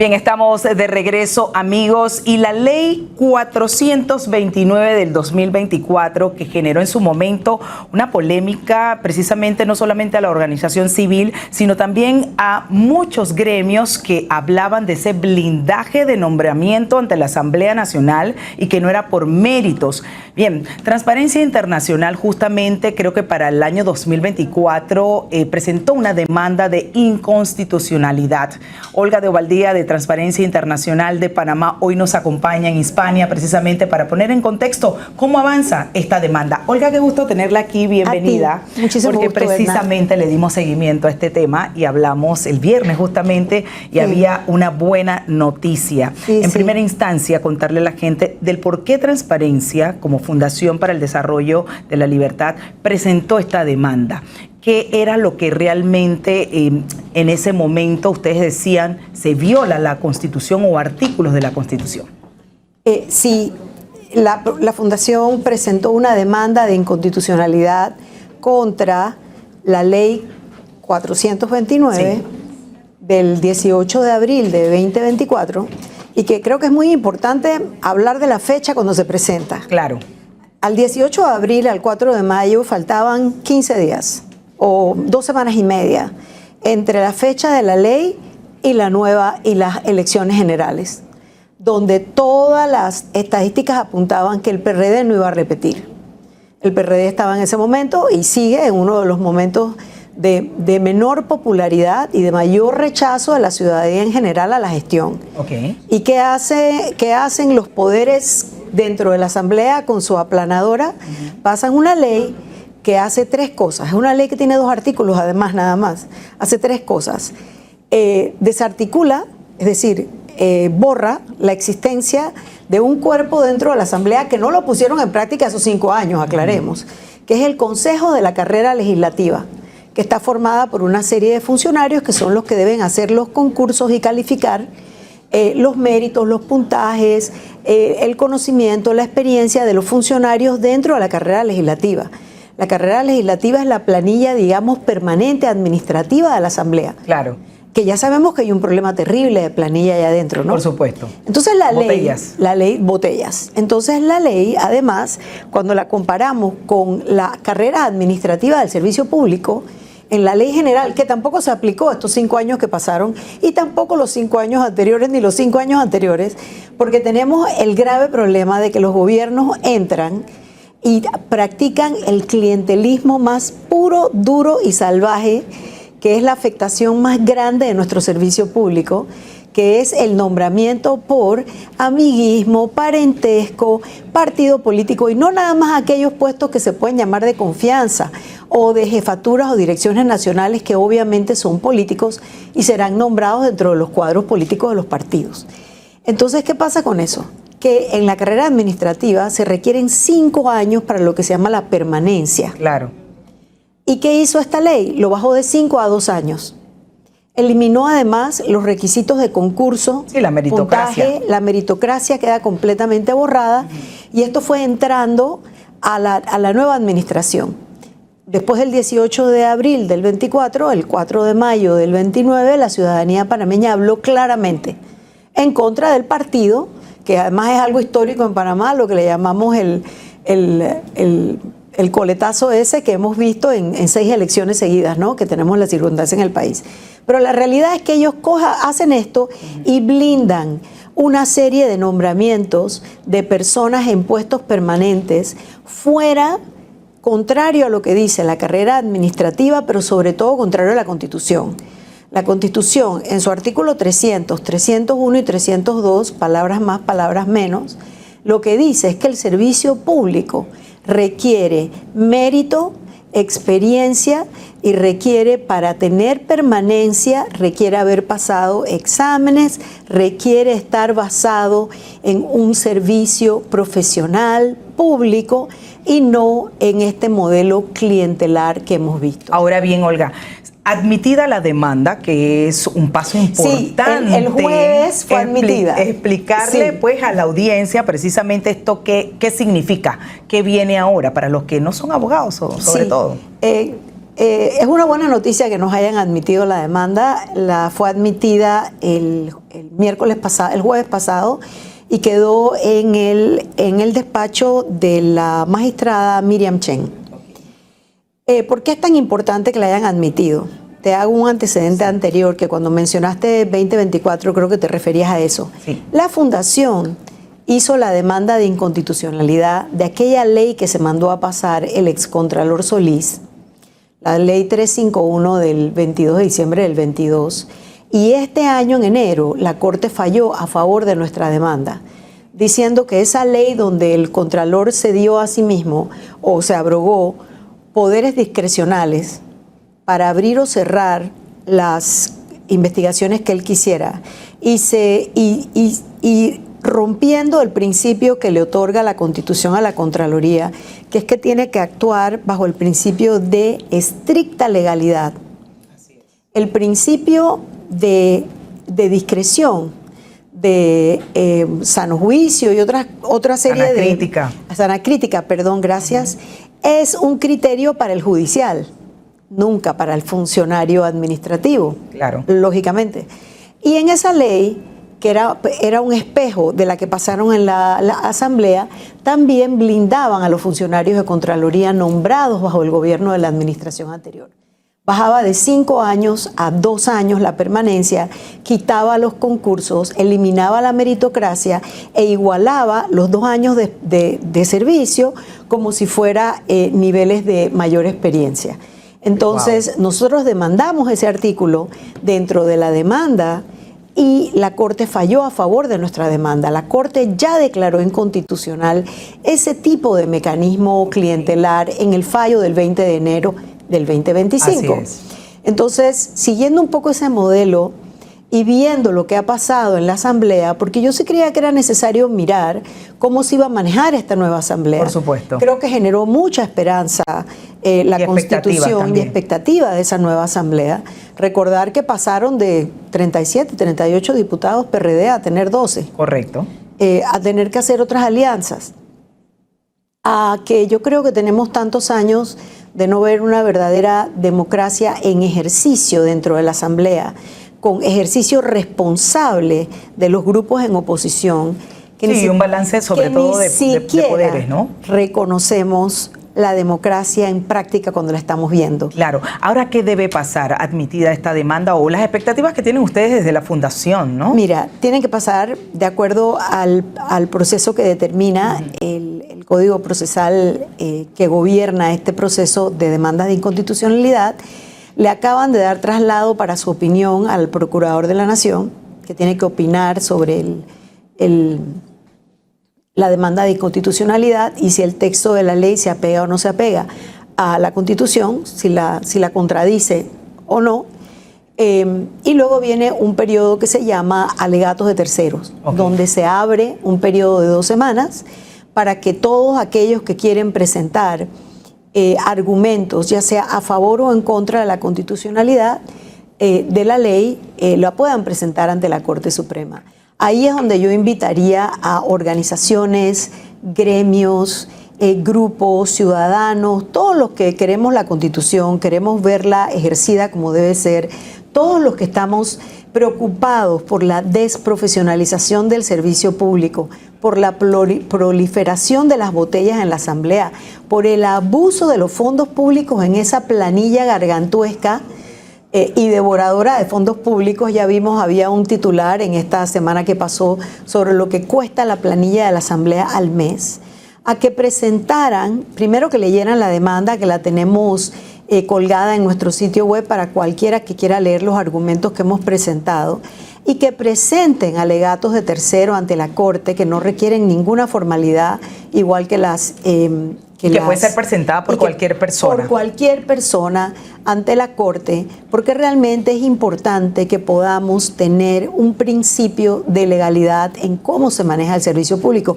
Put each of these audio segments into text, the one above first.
Bien, estamos de regreso, amigos, y la ley 429 del 2024, que generó en su momento una polémica precisamente no solamente a la organización civil, sino también a muchos gremios que hablaban de ese blindaje de nombramiento ante la Asamblea Nacional y que no era por méritos. Bien, Transparencia Internacional justamente creo que para el año 2024 presentó una demanda de inconstitucionalidad. Olga de Ovaldía de Transparencia Internacional de Panamá hoy nos acompaña en Hispania precisamente para poner en contexto cómo avanza esta demanda. Olga, qué gusto tenerla aquí, bienvenida. Muchísimo porque gusto, precisamente le dimos seguimiento a este tema y hablamos el viernes justamente y había una buena noticia. En primera instancia, contarle a la gente del por qué Transparencia, como Fundación para el Desarrollo de la Libertad, presentó esta demanda. ¿Qué era lo que realmente en ese momento ustedes decían se viola la Constitución o artículos de la Constitución? Sí, la Fundación presentó una demanda de inconstitucionalidad contra la ley 429 del 18 de abril de 2024 y que creo que es muy importante hablar de la fecha cuando se presenta. Claro. Al 18 de abril al 4 de mayo faltaban 15 días. O 2 semanas y media entre la fecha de la ley y las elecciones generales, donde todas las estadísticas apuntaban que el PRD no iba a repetir. El PRD estaba en ese momento y sigue en uno de los momentos de menor popularidad y de mayor rechazo de la ciudadanía en general a la gestión. Okay. ¿Y qué hacen los poderes dentro de la Asamblea con su aplanadora? Pasan una ley que hace 3 cosas. Es una ley que tiene 2 artículos, además, nada más. Hace 3 cosas. Desarticula, es decir, borra la existencia de un cuerpo dentro de la Asamblea que no lo pusieron en práctica esos 5 años, aclaremos, que es el Consejo de la Carrera Legislativa, que está formada por una serie de funcionarios que son los que deben hacer los concursos y calificar los méritos, los puntajes, el conocimiento, la experiencia de los funcionarios dentro de la carrera legislativa. La carrera legislativa es la planilla, digamos, permanente administrativa de la Asamblea. Claro. Que ya sabemos que hay un problema terrible de planilla allá adentro, ¿no? Por supuesto. Entonces botellas. Entonces la ley, además, cuando la comparamos con la carrera administrativa del servicio público, en la ley general, que tampoco se aplicó estos 5 años que pasaron, y tampoco los 5 años anteriores, ni los 5 años anteriores, porque tenemos el grave problema de que los gobiernos entran y practican el clientelismo más puro, duro y salvaje, que es la afectación más grande de nuestro servicio público, que es el nombramiento por amiguismo, parentesco, partido político, y no nada más aquellos puestos que se pueden llamar de confianza o de jefaturas o direcciones nacionales que obviamente son políticos y serán nombrados dentro de los cuadros políticos de los partidos. Entonces, ¿qué pasa con eso? Que en la carrera administrativa se requieren 5 años para lo que se llama la permanencia. Claro. ¿Y qué hizo esta ley? Lo bajó de 5 a 2 años. Eliminó además los requisitos de concurso, la meritocracia. Puntaje, la meritocracia queda completamente borrada y esto fue entrando a la nueva administración. Después del 18 de abril del 24, el 4 de mayo del 29, la ciudadanía panameña habló claramente en contra del partido, que además es algo histórico en Panamá, lo que le llamamos el coletazo ese que hemos visto en 6 elecciones seguidas, ¿no? Que tenemos la circunstancia en el país. Pero la realidad es que ellos hacen esto y blindan una serie de nombramientos de personas en puestos permanentes fuera, contrario a lo que dice la carrera administrativa, pero sobre todo contrario a la Constitución. La Constitución, en su artículo 300, 301 y 302, palabras más, palabras menos, lo que dice es que el servicio público requiere mérito, experiencia y requiere, para tener permanencia, requiere haber pasado exámenes, requiere estar basado en un servicio profesional, público y no en este modelo clientelar que hemos visto. Ahora bien, Olga, admitida la demanda, que es un paso importante. Sí, el jueves fue admitida. Explicarle pues a la audiencia precisamente esto, qué significa, qué viene ahora para los que no son abogados sobre todo. Es una buena noticia que nos hayan admitido la demanda. Fue admitida el jueves pasado, y quedó en el despacho de la magistrada Miriam Chen. ¿Por qué es tan importante que la hayan admitido? Te hago un antecedente anterior, que cuando mencionaste 2024 creo que te referías a eso. Sí. La Fundación hizo la demanda de inconstitucionalidad de aquella ley que se mandó a pasar el excontralor Solís, la ley 351 del 22 de diciembre del 22, y este año en enero la Corte falló a favor de nuestra demanda, diciendo que esa ley donde el contralor se dio a sí mismo o se abrogó poderes discrecionales para abrir o cerrar las investigaciones que él quisiera, y rompiendo el principio que le otorga la Constitución a la Contraloría, que es que tiene que actuar bajo el principio de estricta legalidad. El principio de discreción, de sano juicio y otra serie sana crítica, perdón, gracias, es un criterio para el judicial, nunca para el funcionario administrativo, claro, lógicamente. Y en esa ley, que era un espejo de la que pasaron en la Asamblea, también blindaban a los funcionarios de Contraloría nombrados bajo el gobierno de la administración anterior. Bajaba de 5 años a 2 años la permanencia, quitaba los concursos, eliminaba la meritocracia e igualaba los 2 años de servicio como si fuera niveles de mayor experiencia. Entonces, nosotros demandamos ese artículo dentro de la demanda, y la Corte falló a favor de nuestra demanda. La Corte ya declaró inconstitucional ese tipo de mecanismo clientelar en el fallo del 20 de enero del 2025. Así es. Entonces, siguiendo un poco ese modelo y viendo lo que ha pasado en la Asamblea, porque yo sí creía que era necesario mirar cómo se iba a manejar esta nueva Asamblea. Por supuesto. Creo que generó mucha esperanza la Constitución y expectativa de esa nueva Asamblea. Recordar que pasaron de 37, 38 diputados PRD a tener 12. Correcto. A tener que hacer otras alianzas. A que yo creo que tenemos tantos años de no ver una verdadera democracia en ejercicio dentro de la Asamblea, con ejercicio responsable de los grupos en oposición. Que sí, un balance sobre todo de poderes, ¿no? Reconocemos la democracia en práctica cuando la estamos viendo. Claro. Ahora, ¿qué debe pasar admitida esta demanda o las expectativas que tienen ustedes desde la Fundación, no? Mira, tienen que pasar de acuerdo al proceso que determina el Código Procesal que gobierna este proceso de demanda de inconstitucionalidad. Le acaban de dar traslado para su opinión al Procurador de la Nación, que tiene que opinar sobre la demanda de inconstitucionalidad y si el texto de la ley se apega o no se apega a la Constitución, si la contradice o no. Y luego viene un periodo que se llama alegatos de terceros, donde se abre un periodo de 2 semanas para que todos aquellos que quieren presentar argumentos, ya sea a favor o en contra de la constitucionalidad de la ley, la puedan presentar ante la Corte Suprema. Ahí es donde yo invitaría a organizaciones, gremios, grupos, ciudadanos, todos los que queremos la Constitución, queremos verla ejercida como debe ser, todos los que estamos preocupados por la desprofesionalización del servicio público, por la proliferación de las botellas en la Asamblea, por el abuso de los fondos públicos en esa planilla gargantuesca y devoradora de fondos públicos. Ya vimos, había un titular en esta semana que pasó sobre lo que cuesta la planilla de la Asamblea al mes, a que presentaran, primero que leyeran la demanda, que la tenemos colgada en nuestro sitio web para cualquiera que quiera leer los argumentos que hemos presentado, y que presenten alegatos de tercero ante la Corte que no requieren ninguna formalidad, igual que que puede ser presentada por cualquier persona. Por cualquier persona ante la Corte, porque realmente es importante que podamos tener un principio de legalidad en cómo se maneja el servicio público.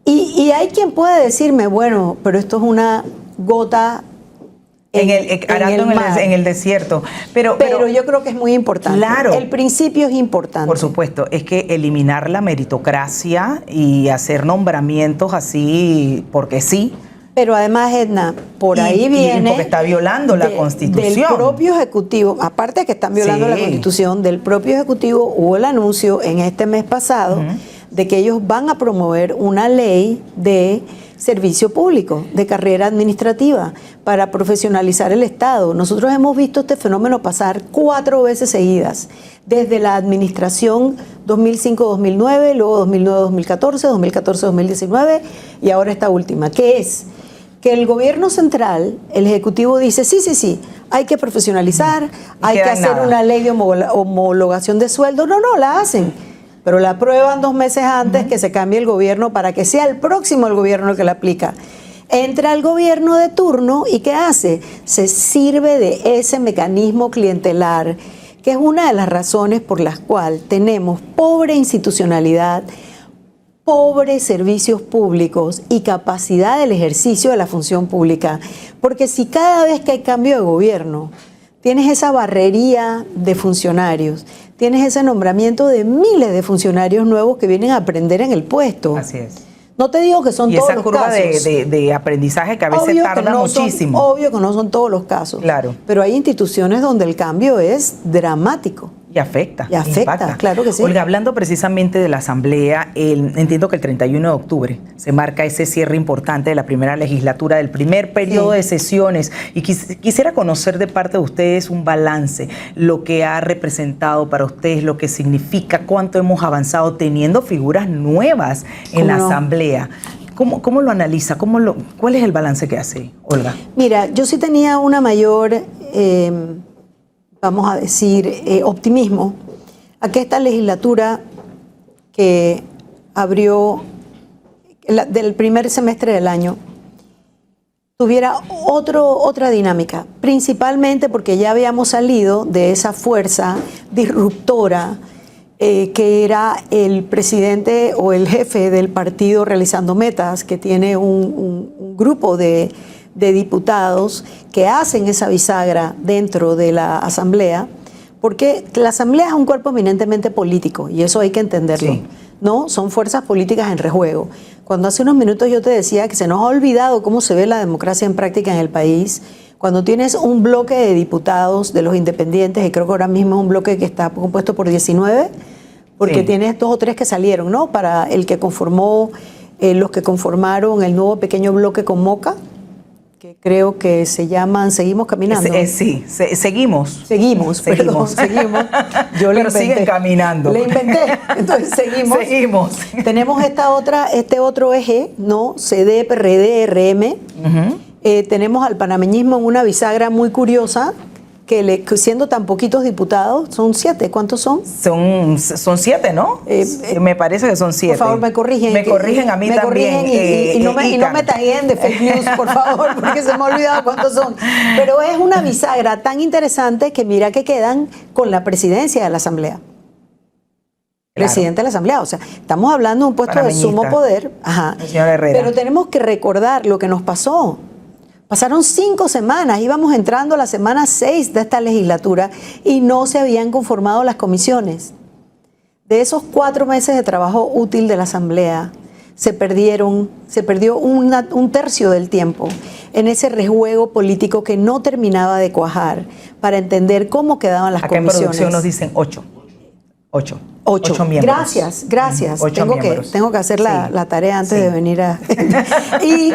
Y hay quien puede decirme, bueno, pero esto es una gota en el desierto. Pero yo creo que es muy importante. Claro. El principio es importante. Por supuesto, es que eliminar la meritocracia y hacer nombramientos así porque sí, Pero además, Edna, por ahí viene... porque está violando la Constitución. Del propio Ejecutivo, aparte de que están violando la Constitución, del propio Ejecutivo hubo el anuncio en este mes pasado de que ellos van a promover una ley de servicio público, de carrera administrativa, para profesionalizar el Estado. Nosotros hemos visto este fenómeno pasar 4 veces seguidas, desde la administración 2005-2009, luego 2009-2014, 2014-2019 y ahora esta última, que es que el gobierno central, el Ejecutivo dice, sí, hay que profesionalizar, hay que hacer una ley de homologación de sueldo. No, la hacen, pero la aprueban 2 meses antes que se cambie el gobierno para que sea el próximo el gobierno el que la aplica. Entra el gobierno de turno y ¿qué hace? Se sirve de ese mecanismo clientelar, que es una de las razones por las cuales tenemos pobre institucionalidad, pobres servicios públicos y capacidad del ejercicio de la función pública. Porque si cada vez que hay cambio de gobierno tienes esa barrería de funcionarios, tienes ese nombramiento de miles de funcionarios nuevos que vienen a aprender en el puesto. Así es. No te digo que son todos los casos. Y esa curva de aprendizaje que a veces tarda muchísimo. Obvio que no son todos los casos. Claro. Pero hay instituciones donde el cambio es dramático. Y afecta. Y afecta, impacta. claro que sí. Olga, hablando precisamente de la Asamblea, entiendo que el 31 de octubre se marca ese cierre importante de la primera legislatura, del primer periodo de sesiones. Y quisiera conocer de parte de ustedes un balance, lo que ha representado para ustedes, lo que significa, cuánto hemos avanzado teniendo figuras nuevas en la Asamblea. ¿Cómo lo analiza? ¿Cuál es el balance que hace, Olga? Mira, yo sí tenía una mayor... vamos a decir, optimismo, a que esta legislatura que abrió del primer semestre del año tuviera otra dinámica, principalmente porque ya habíamos salido de esa fuerza disruptora que era el presidente o el jefe del partido Realizando Metas, que tiene un grupo de diputados que hacen esa bisagra dentro de la Asamblea, porque la Asamblea es un cuerpo eminentemente político y eso hay que entenderlo. Sí. ¿No? Son fuerzas políticas en rejuego. Cuando hace unos minutos yo te decía que se nos ha olvidado cómo se ve la democracia en práctica en el país, cuando tienes un bloque de diputados de los independientes, y creo que ahora mismo es un bloque que está compuesto por 19, porque tienes 2 o 3 que salieron, ¿no? Para el que conformó, los que conformaron el nuevo pequeño bloque con Moca, que creo que se llaman Seguimos Caminando. Seguimos. Seguimos. Yo le inventé. Siguen caminando. Le inventé. Entonces seguimos. Tenemos este otro eje, ¿no? CD, PRD, RM. Tenemos al panameñismo en una bisagra muy curiosa, que siendo tan poquitos diputados, son 7. ¿Cuántos son? Son 7, ¿no? Me parece que son 7. Por favor, me corrigen. Me corrigen a mí me también. Corrigen y no me taguen de fake news, por favor, porque se me ha olvidado cuántos son. Pero es una bisagra tan interesante que mira que quedan con la presidencia de la Asamblea. Claro. Presidente de la Asamblea. O sea, estamos hablando de un puesto de sumo poder. Ajá. El señor Herrera. Pero tenemos que recordar lo que nos pasó. Pasaron 5 semanas, íbamos entrando a la semana 6 de esta legislatura y no se habían conformado las comisiones. De esos 4 meses de trabajo útil de la Asamblea, se perdió un tercio del tiempo en ese rejuego político que no terminaba de cuajar para entender cómo quedaban las comisiones. Acá en producción nos dicen 8. 8 miembros. Gracias. Tengo que hacer la tarea antes de venir a... Y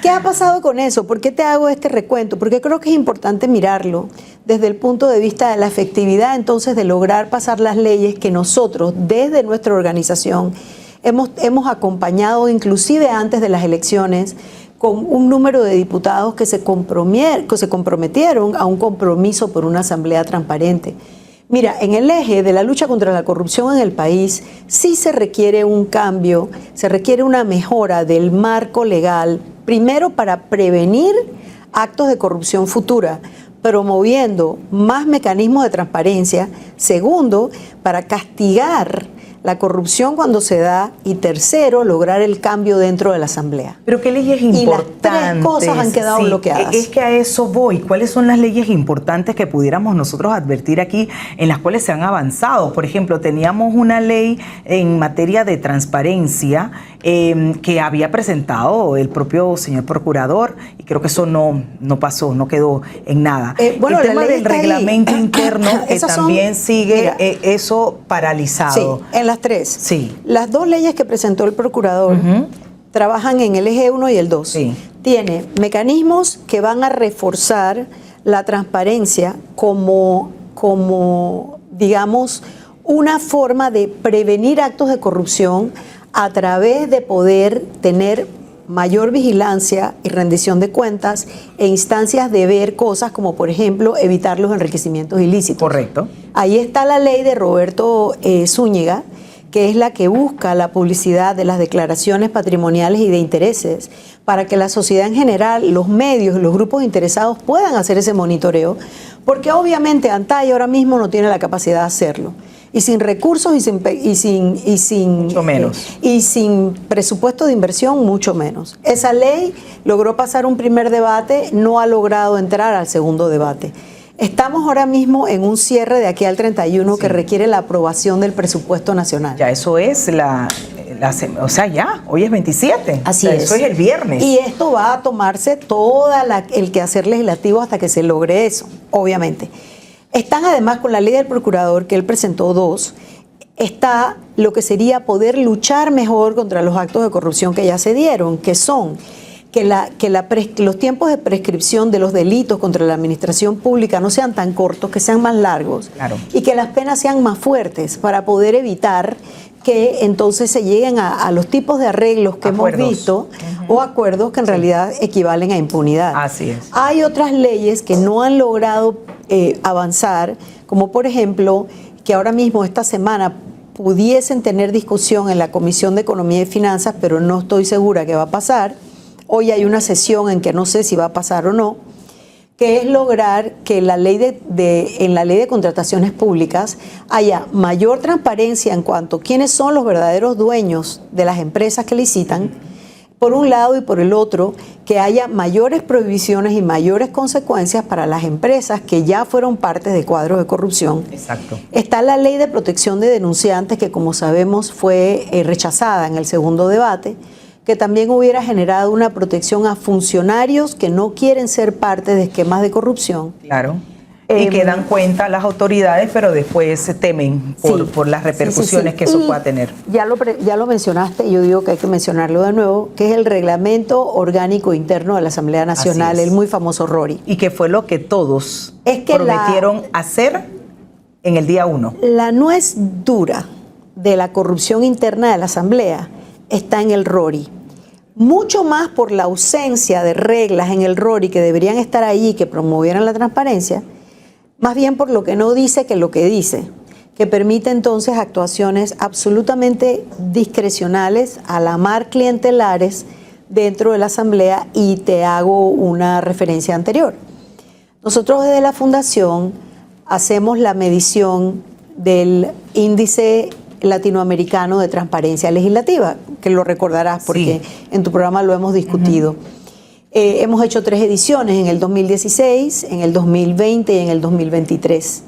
¿qué ha pasado con eso? ¿Por qué te hago este recuento? Porque creo que es importante mirarlo desde el punto de vista de la efectividad entonces de lograr pasar las leyes que nosotros desde nuestra organización hemos acompañado inclusive antes de las elecciones con un número de diputados que se comprometieron a un compromiso por una asamblea transparente. Mira, en el eje de la lucha contra la corrupción en el país sí se requiere un cambio, se requiere una mejora del marco legal, primero para prevenir actos de corrupción futura, promoviendo más mecanismos de transparencia, segundo, para castigar la corrupción cuando se da, y tercero, lograr el cambio dentro de la Asamblea. Pero ¿qué leyes importantes? Y las tres cosas han quedado bloqueadas. Es que a eso voy. ¿Cuáles son las leyes importantes que pudiéramos nosotros advertir aquí en las cuales se han avanzado? Por ejemplo, teníamos una ley en materia de transparencia que había presentado el propio señor procurador, y creo que eso no pasó, no quedó en nada. Bueno, el tema del reglamento interno que también sigue, mira, eso paralizado. Sí, en las tres. Sí. Las dos leyes que presentó el procurador trabajan en el eje 1 y el 2. Sí. Tiene mecanismos que van a reforzar la transparencia como digamos, una forma de prevenir actos de corrupción a través de poder tener mayor vigilancia y rendición de cuentas e instancias de ver cosas como, por ejemplo, evitar los enriquecimientos ilícitos. Correcto. Ahí está la ley de Roberto Zúñiga, que es la que busca la publicidad de las declaraciones patrimoniales y de intereses para que la sociedad en general, los medios y los grupos interesados puedan hacer ese monitoreo, porque obviamente ANTAI ahora mismo no tiene la capacidad de hacerlo. Y sin recursos y sin mucho menos. Y sin presupuesto de inversión, mucho menos. Esa ley logró pasar un primer debate, no ha logrado entrar al segundo debate. Estamos ahora mismo en un cierre de aquí al 31 que requiere la aprobación del presupuesto nacional. Ya eso es o sea, ya, hoy es 27. Así es. Eso es el viernes. Y esto va a tomarse el quehacer legislativo hasta que se logre eso, obviamente. Están además con la ley del procurador, que él presentó dos, está lo que sería poder luchar mejor contra los actos de corrupción que ya se dieron, que son que los tiempos de prescripción de los delitos contra la administración pública no sean tan cortos, que sean más largos, claro, y que las penas sean más fuertes para poder evitar que entonces se lleguen a los tipos de arreglos que hemos visto o acuerdos que en realidad equivalen a impunidad. Así es. Hay otras leyes que no han logrado avanzar, como por ejemplo que ahora mismo esta semana pudiesen tener discusión en la Comisión de Economía y Finanzas, pero no estoy segura que va a pasar. Hoy hay una sesión en que no sé si va a pasar o no, que es lograr que en la ley de contrataciones públicas haya mayor transparencia en cuanto a quiénes son los verdaderos dueños de las empresas que licitan, por un lado, y por el otro, que haya mayores prohibiciones y mayores consecuencias para las empresas que ya fueron parte de cuadros de corrupción. Exacto. Está la ley de protección de denunciantes, que como sabemos fue rechazada en el segundo debate, que también hubiera generado una protección a funcionarios que no quieren ser parte de esquemas de corrupción. Claro. Y que dan cuenta a las autoridades, pero después se temen por las repercusiones que eso pueda tener. Ya lo mencionaste, y yo digo que hay que mencionarlo de nuevo, que es el Reglamento Orgánico Interno de la Asamblea Nacional, el muy famoso RORI. Y que fue lo que todos prometieron hacer en el día 1. La nuez dura de la corrupción interna de la Asamblea está en el RORI. Mucho más por la ausencia de reglas en el RORI que deberían estar allí, que promovieran la transparencia, más bien por lo que no dice que lo que dice, que permite entonces actuaciones absolutamente discrecionales, a la mar clientelares dentro de la Asamblea, y te hago una referencia anterior. Nosotros desde la Fundación hacemos la medición del índice latinoamericano de transparencia legislativa, que lo recordarás porque en tu programa lo hemos discutido. Hemos hecho 3 ediciones, en el 2016, en el 2020 y en el 2023.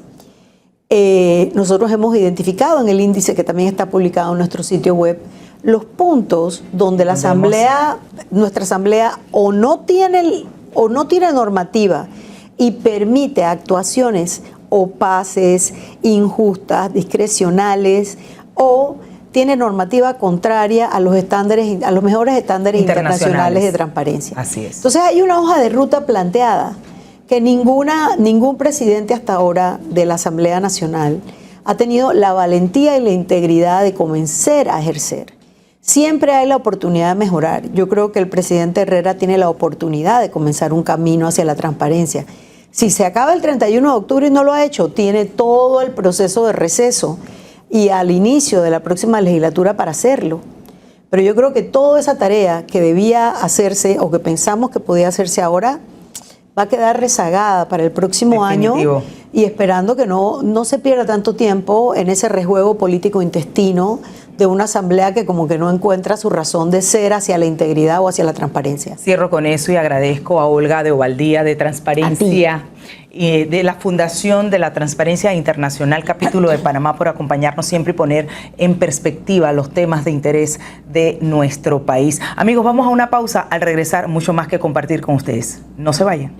Nosotros hemos identificado en el índice, que también está publicado en nuestro sitio web, los puntos donde nuestra asamblea o no tiene normativa y permite actuaciones opaces, injustas, discrecionales, o tiene normativa contraria a los mejores estándares internacionales de transparencia. Así es. Entonces hay una hoja de ruta planteada que ningún presidente hasta ahora de la Asamblea Nacional ha tenido la valentía y la integridad de comenzar a ejercer. Siempre hay la oportunidad de mejorar. Yo creo que el presidente Herrera tiene la oportunidad de comenzar un camino hacia la transparencia. Si se acaba el 31 de octubre y no lo ha hecho, tiene todo el proceso de receso y al inicio de la próxima legislatura para hacerlo. Pero yo creo que toda esa tarea que debía hacerse o que pensamos que podía hacerse ahora va a quedar rezagada para el próximo año, y esperando que no se pierda tanto tiempo en ese rejuego político intestino de una asamblea que como que no encuentra su razón de ser hacia la integridad o hacia la transparencia. Cierro con eso y agradezco a Olga de Ovaldía de Transparencia, de la Fundación de la Transparencia Internacional, capítulo de Panamá, por acompañarnos siempre y poner en perspectiva los temas de interés de nuestro país. Amigos, vamos a una pausa. Al regresar, mucho más que compartir con ustedes. No se vayan.